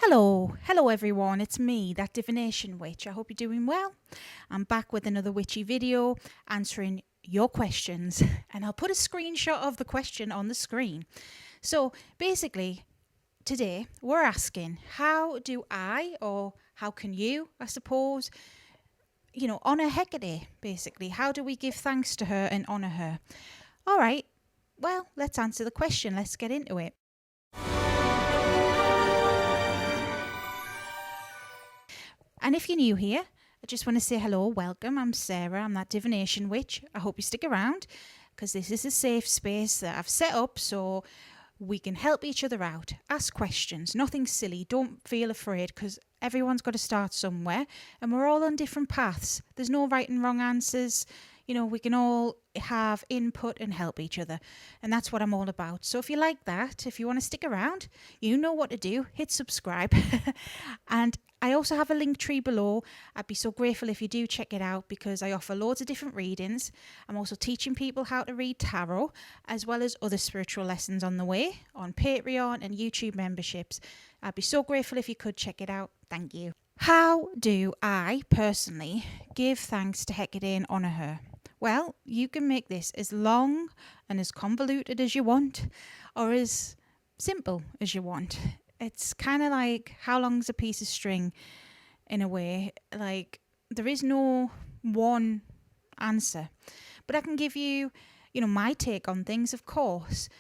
Hello everyone, it's me, that divination witch. I hope you're doing well. I'm back with another witchy video answering your questions, and I'll put a screenshot of the question on the screen. So basically, today we're asking, how do I, or how can you, I suppose, honour Hecate, basically. How do we give thanks to her and honour her? All right, well, let's answer the question. Let's get into it. And if you're new here, I just want to say hello, welcome. I'm Sarah. I'm that divination witch. I hope you stick around because this is a safe space that I've set up so we can help each other out. Ask questions, nothing silly. Don't feel afraid because everyone's got to start somewhere and we're all on different paths. There's no right and wrong answers. We can all have input and help each other. And that's what I'm all about. So if you like that, if you want to stick around, you know what to do. Hit subscribe. And I also have a link tree below. I'd be so grateful if you do check it out because I offer loads of different readings. I'm also teaching people how to read tarot, as well as other spiritual lessons on the way on Patreon and YouTube memberships. I'd be so grateful if you could check it out. Thank you. How do I personally give thanks to Hecate and honour her? Well, you can make this as long and as convoluted as you want, or as simple as you want. It's kind of like how long's a piece of string in a way. Like there is no one answer, but I can give you, my take on things, of course.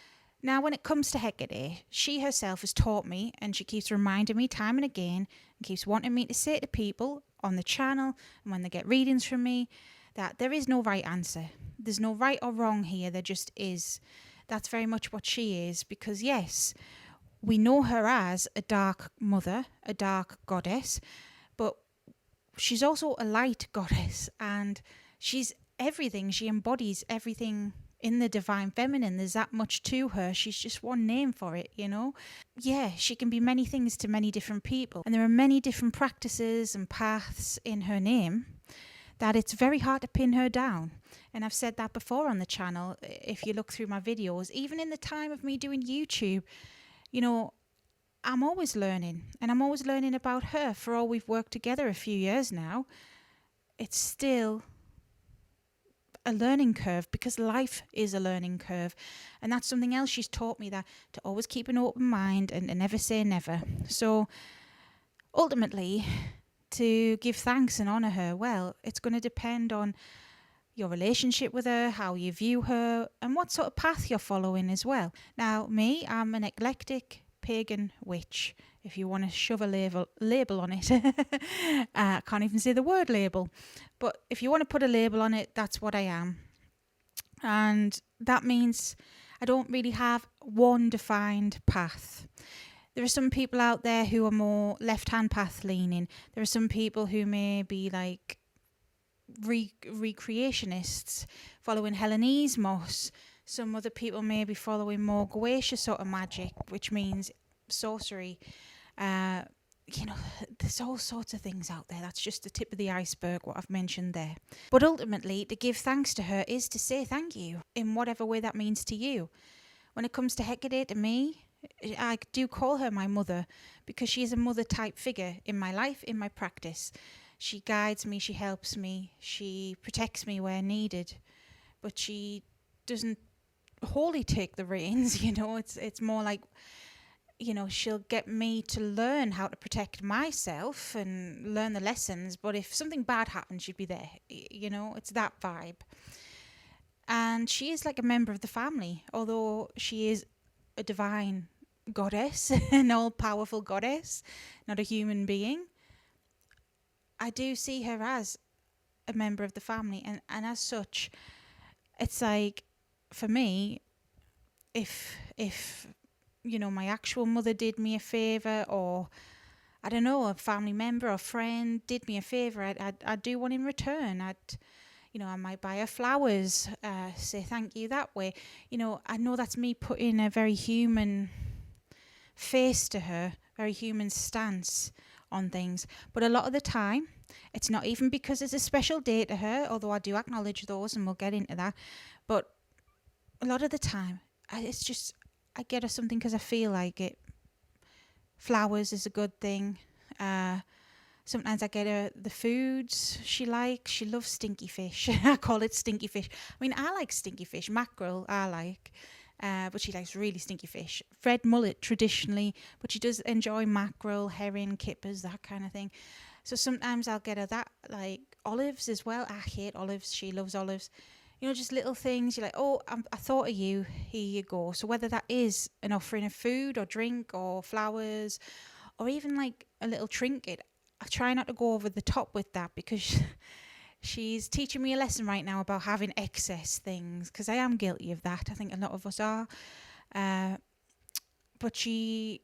Now, when it comes to Hecate, she herself has taught me, and she keeps reminding me time and again, and keeps wanting me to say to people on the channel and when they get readings from me, that there is no right answer. There's no right or wrong here. There just is. That's very much what she is, because yes, we know her as a dark mother, a dark goddess, but she's also a light goddess, and she's everything. She embodies everything in the divine feminine. There's that much to her. She's just one name for it, Yeah, she can be many things to many different people, and there are many different practices and paths in her name that it's very hard to pin her down. And I've said that before on the channel. If you look through my videos, even in the time of me doing YouTube, I'm always learning, and I'm always learning about her. For all we've worked together a few years now, it's still a learning curve, because life is a learning curve. And that's something else she's taught me, that to always keep an open mind and never say never. So ultimately, to give thanks and honour her, well, it's going to depend on your relationship with her, how you view her, and what sort of path you're following as well. Now, me, I'm an eclectic pagan witch, if you want to shove a label on it. I can't even say the word label, but if you want to put a label on it, that's what I am. And that means I don't really have one defined path. There are some people out there who are more left-hand path leaning. There are some people who may be like recreationists, following Hellenismos. Some other people may be following more Goetia sort of magic, which means sorcery. There's all sorts of things out there. That's just the tip of the iceberg, what I've mentioned there. But ultimately, to give thanks to her is to say thank you in whatever way that means to you. When it comes to Hecate, to me, I do call her my mother, because she is a mother type figure in my life, in my practice. She guides me, she helps me, she protects me where needed, but she doesn't wholly take the reins. It's more like, she'll get me to learn how to protect myself and learn the lessons, but if something bad happens, she'd be there. It's that vibe. And she is like a member of the family, although she is a divine goddess, an all-powerful goddess, not a human being. I do see her as a member of the family, and as such, it's like, for me, if my actual mother did me a favour, or I don't know, a family member or friend did me a favour, I'd do one in return. I might buy her flowers, say thank you that way. I know that's me putting a very human face to her, very human stance on things. But a lot of the time, it's not even because it's a special day to her, although I do acknowledge those, and we'll get into that. But a lot of the time, it's just, I get her something because I feel like it, Flowers is a good thing. Sometimes I get her the foods she likes. She loves stinky fish. I call it stinky fish. I mean, I like stinky fish. Mackerel, I like. But she likes really stinky fish. Red mullet, traditionally. But she does enjoy mackerel, herring, kippers, that kind of thing. So sometimes I'll get her that. Like olives as well. I hate olives. She loves olives. You know, just little things. You're like, oh, I thought of you. Here you go. So whether that is an offering of food or drink or flowers or even like a little trinket, I try not to go over the top with that because she's teaching me a lesson right now about having excess things, because I am guilty of that. I think a lot of us are. But she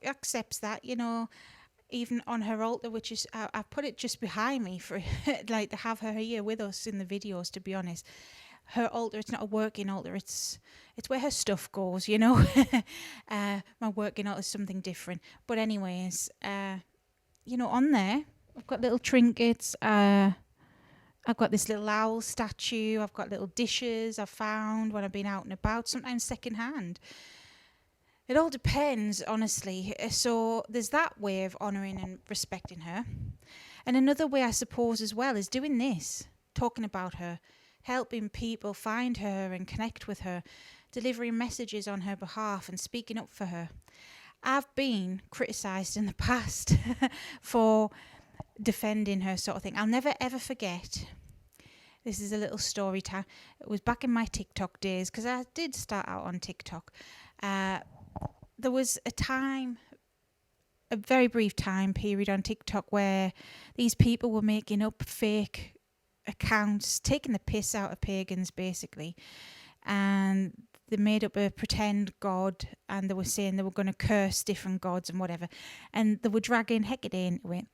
accepts that, you know, even on her altar, which is I put it just behind me for like to have her here with us in the videos. To be honest, her altar, it's not a working altar. It's where her stuff goes, you know. My working altar is something different. But anyways, you know, on there, I've got little trinkets. I've got this little owl statue. I've got little dishes I've found when I've been out and about, sometimes second hand. It all depends, honestly. So there's that way of honouring and respecting her. And another way, I suppose, as well, is doing this, talking about her, helping people find her and connect with her, delivering messages on her behalf and speaking up for her. I've been criticised in the past for defending her, sort of thing. I'll never ever forget. This is a little story time. It was back in my TikTok days, because I did start out on TikTok. There was a time, a very brief time period on TikTok where these people were making up fake accounts, taking the piss out of pagans, basically. And they made up a pretend god, and they were saying they were going to curse different gods and whatever. And they were dragging Hecate into it.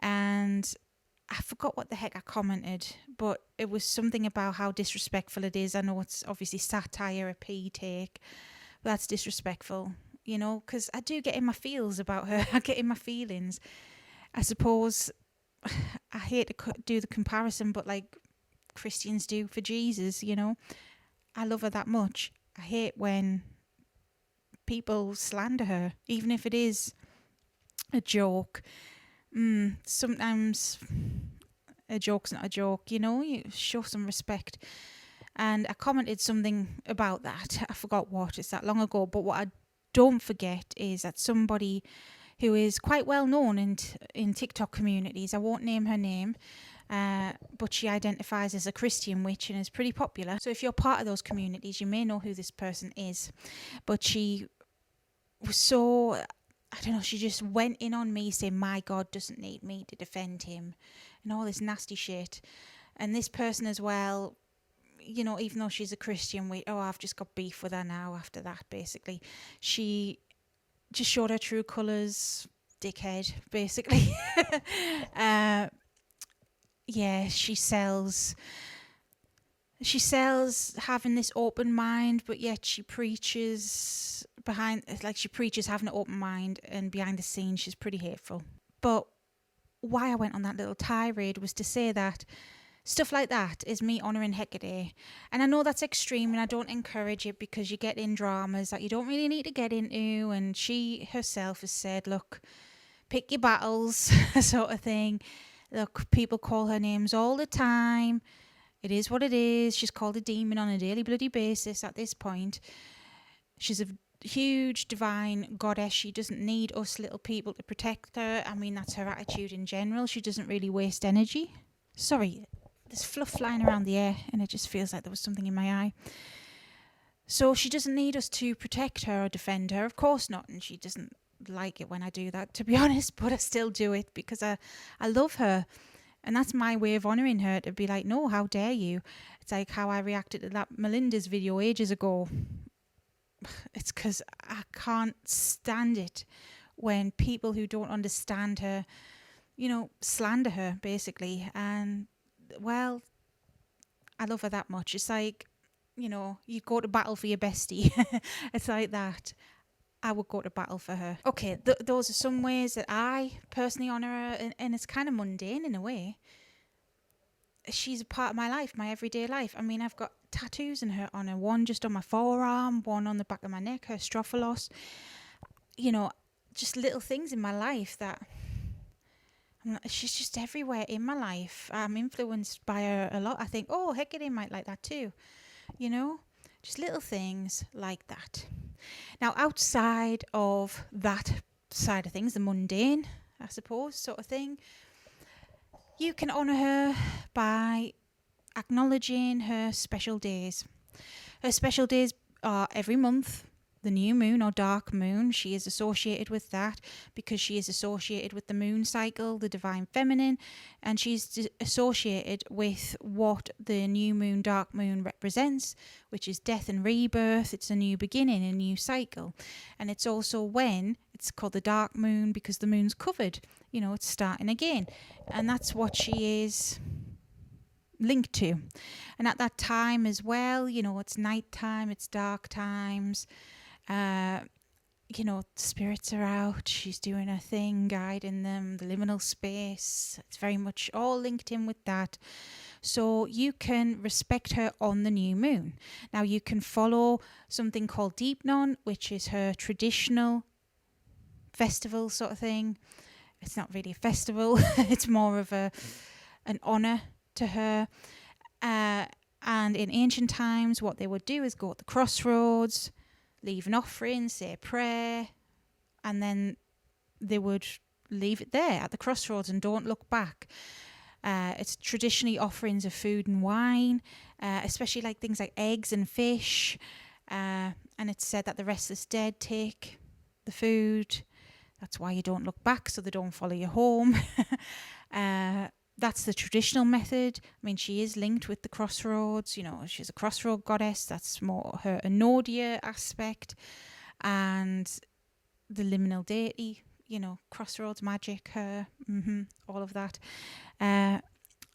And I forgot what the heck I commented, but it was something about how disrespectful it is. I know it's obviously satire, a pee take, but that's disrespectful, you know, because I do get in my feels about her. I get in my feelings. I suppose I hate to do the comparison, but like Christians do for Jesus, you know. I love her that much. I hate when people slander her, even if it is a joke. Sometimes a joke's not a joke, you know, you show some respect. And I commented something about that. I forgot what, it's that long ago. But what I don't forget is that somebody who is quite well known in TikTok communities, I won't name her name, but she identifies as a Christian witch and is pretty popular. So if you're part of those communities, you may know who this person is. But she was so, I don't know, she just went in on me saying, my God doesn't need me to defend him and all this nasty shit. And this person as well, you know, even though she's a Christian, I've just got beef with her now after that, basically. She just showed her true colours, dickhead, basically. Yeah, she sells having this open mind, but yet she preaches having an open mind, and behind the scenes she's pretty hateful. But why I went on that little tirade was to say that stuff like that is me honouring Hecate. And I know that's extreme and I don't encourage it, because you get in dramas that you don't really need to get into. And she herself has said, look, pick your battles, sort of thing. Look, people call her names all the time. It is what it is. She's called a demon on a daily bloody basis at this point. She's a huge divine goddess. She doesn't need us little people to protect her. I mean, that's her attitude in general. She doesn't really waste energy. Sorry, there's fluff flying around the air and it just feels like there was something in my eye. So she doesn't need us to protect her or defend her. Of course not. And she doesn't like it when I do that, to be honest, but I still do it because I love her. And that's my way of honouring her, to be like, no, how dare you? It's like how I reacted to that Melinda's video ages ago. It's because I can't stand it when people who don't understand her, you know, slander her, basically. And, well, I love her that much. It's like, you know, you go to battle for your bestie. It's like that. I would go to battle for her. Okay, those are some ways that I personally honour her, and it's kind of mundane in a way. She's a part of my life, my everyday life. I mean, I've got tattoos in her honour. One just on my forearm, one on the back of my neck, her strophalos. You know, just little things in my life that she's just everywhere in my life. I'm influenced by her a lot. I think, oh, Hecate might like that too. You know, just little things like that. Now, outside of that side of things, the mundane, I suppose, sort of thing, you can honour her by acknowledging her special days. Her special days are every month. The new moon or dark moon, she is associated with that because she is associated with the moon cycle, the divine feminine, and she's associated with what the new moon, dark moon represents, which is death and rebirth. It's a new beginning, a new cycle. And it's also when it's called the dark moon because the moon's covered, it's starting again. And that's what she is linked to. And at that time as well, it's night time, it's dark times. Spirits are out, she's doing her thing, guiding them, the liminal space. It's very much all linked in with that. So you can respect her on the new moon. Now you can follow something called Deepnon, which is her traditional festival sort of thing. It's not really a festival, it's more of an honour to her. And in ancient times, what they would do is go at the crossroads, leave an offering, say a prayer, and then they would leave it there at the crossroads and don't look back. It's traditionally offerings of food and wine, especially like things like eggs and fish. And it's said that the restless dead take the food. That's why you don't look back, so they don't follow you home. That's the traditional method. I mean, she is linked with the crossroads. She's a crossroad goddess. That's more her Enodia aspect. And the liminal deity, crossroads magic, her, all of that.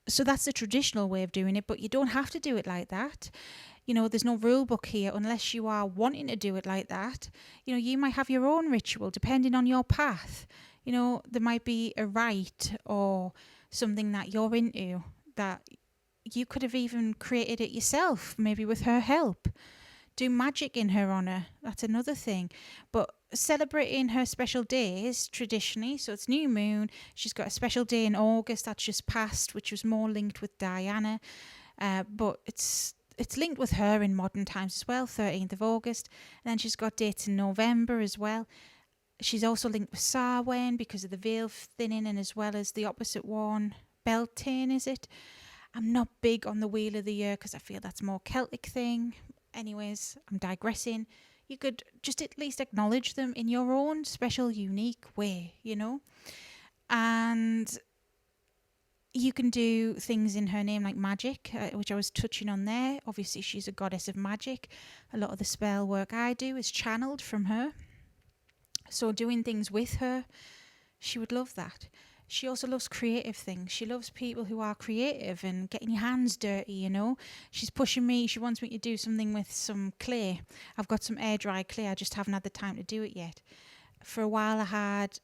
So that's the traditional way of doing it, but you don't have to do it like that. There's no rule book here unless you are wanting to do it like that. You might have your own ritual depending on your path. There might be a rite or something that you're into that you could have even created it yourself, maybe with her help. Do magic in her honour, that's another thing. But celebrating her special days traditionally, so it's new moon, she's got a special day in August that's just passed, which was more linked with Diana, but it's linked with her in modern times as well, 13th of August. And then she's got dates in November as well. She's also linked with Samhain because of the veil thinning, and as well as the opposite one, Beltane, is it? I'm not big on the Wheel of the Year because I feel that's more Celtic thing. Anyways, I'm digressing. You could just at least acknowledge them in your own special, unique way, And you can do things in her name like magic, which I was touching on there. Obviously, she's a goddess of magic. A lot of the spell work I do is channeled from her. So doing things with her, she would love that. She also loves creative things. She loves people who are creative and getting your hands dirty, She's pushing me. She wants me to do something with some clay. I've got some air dry clay. I just haven't had the time to do it yet. For a while I had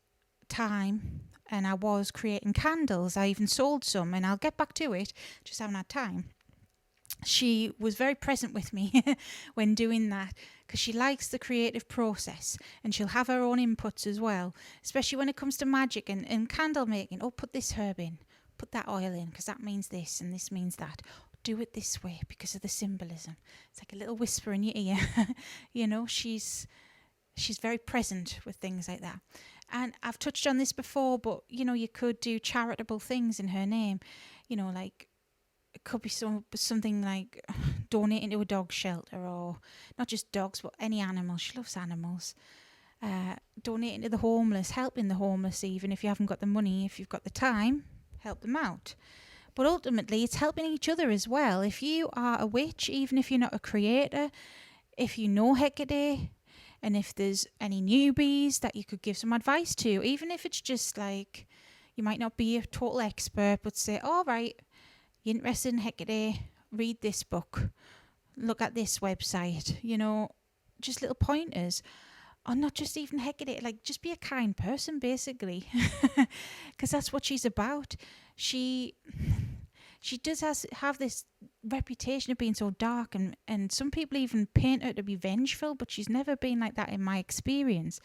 time and I was creating candles. I even sold some and I'll get back to it. Just haven't had time. She was very present with me when doing that because she likes the creative process and she'll have her own inputs as well, especially when it comes to magic and candle making. Oh, put this herb in, put that oil in because that means this and this means that. Do it this way because of the symbolism. It's like a little whisper in your ear. She's very present with things like that. And I've touched on this before, but you could do charitable things in her name, like it could be something like donating to a dog shelter, or not just dogs but any animal. She loves animals. Donating to the homeless, helping the homeless, even if you haven't got the money. If you've got the time, help them out. But ultimately it's helping each other as well. If you are a witch, even if you're not a creator, if you know Hecate, and if there's any newbies that you could give some advice to, even if it's just like you might not be a total expert, but say, all right, you're interested in Hecate, read this book, look at this website, just little pointers. Or not just even Hecate, like just be a kind person basically, because that's what she's about. She does have this reputation of being so dark, and some people even paint her to be vengeful, but she's never been like that in my experience.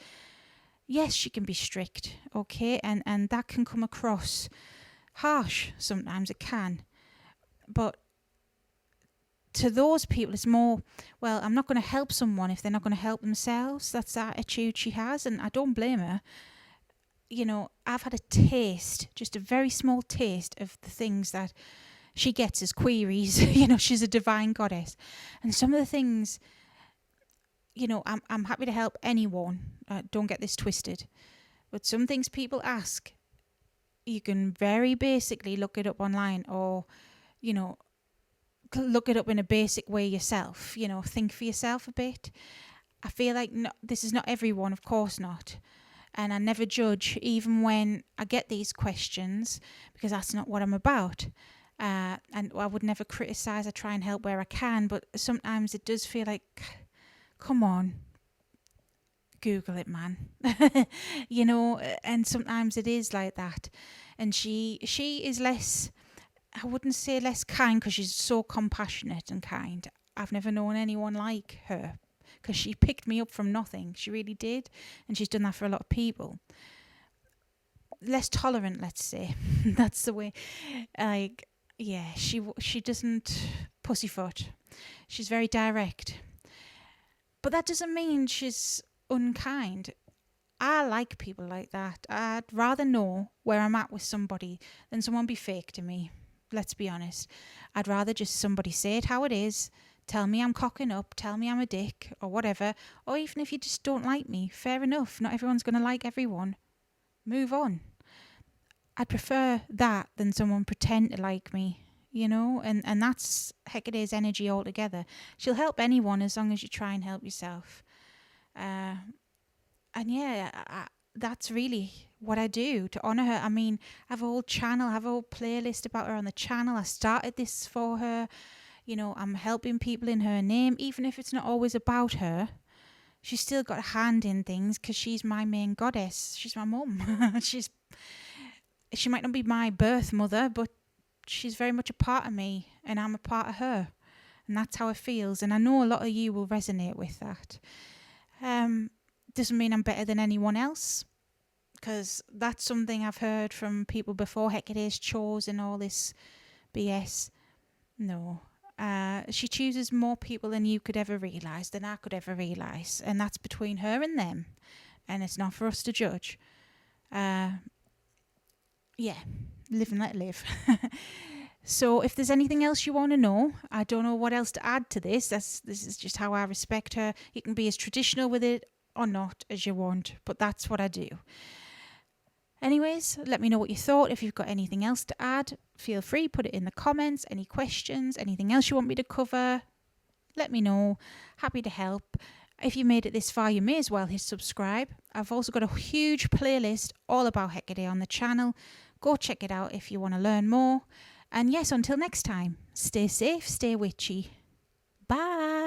yes, she can be strict, okay, and that can come across harsh. Sometimes it can, but to those people, it's more, well, I'm not going to help someone if they're not going to help themselves. That's the attitude she has, and I don't blame her. I've had a taste, just a very small taste of the things that she gets as queries. She's a divine goddess, and some of the things, I'm happy to help anyone. Don't get this twisted, but some things people ask, you can very basically look it up online, or look it up in a basic way yourself. Think for yourself a bit. I feel like this is not everyone, of course not. And I never judge, even when I get these questions, because that's not what I'm about. And I would never criticise. I try and help where I can, but sometimes it does feel like, come on, Google it, man. And sometimes it is like that. And she is less, I wouldn't say less kind, because she's so compassionate and kind. I've never known anyone like her, because she picked me up from nothing. She really did. And she's done that for a lot of people. Less tolerant, let's say. That's the way. She doesn't pussyfoot. She's very direct. But that doesn't mean she's unkind. I like people like that. I'd rather know where I'm at with somebody than someone be fake to me. Let's be honest. I'd rather just somebody say it how it is, tell me I'm cocking up, tell me I'm a dick, or whatever. Or even if you just don't like me, fair enough. Not everyone's going to like everyone. Move on. I'd prefer that than someone pretend to like me, and that's Hecate's energy altogether. She'll help anyone as long as you try and help yourself. That's really what I do to honour her. I mean, I have a whole channel, I have a whole playlist about her on the channel. I started this for her. I'm helping people in her name, even if it's not always about her. She's still got a hand in things because she's my main goddess. She's my mum. She might not be my birth mother, but she's very much a part of me, and I'm a part of her. And that's how it feels. And I know a lot of you will resonate with that. Doesn't mean I'm better than anyone else, because that's something I've heard from people before. Hecate's chose and all this BS. No. She chooses more people than you could ever realise, than I could ever realise. And that's between her and them. And it's not for us to judge. Live and let live. So if there's anything else you want to know, I don't know what else to add to this. This is just how I respect her. You can be as traditional with it or not as you want, but that's what I do. Anyways, let me know what you thought. If you've got anything else to add, feel free, put it in the comments. Any questions, anything else you want me to cover, let me know. Happy to help. If you made it this far, you may as well hit subscribe. I've also got a huge playlist all about Hecate on the channel. Go check it out if you want to learn more. And yes, until next time, stay safe, stay witchy. Bye.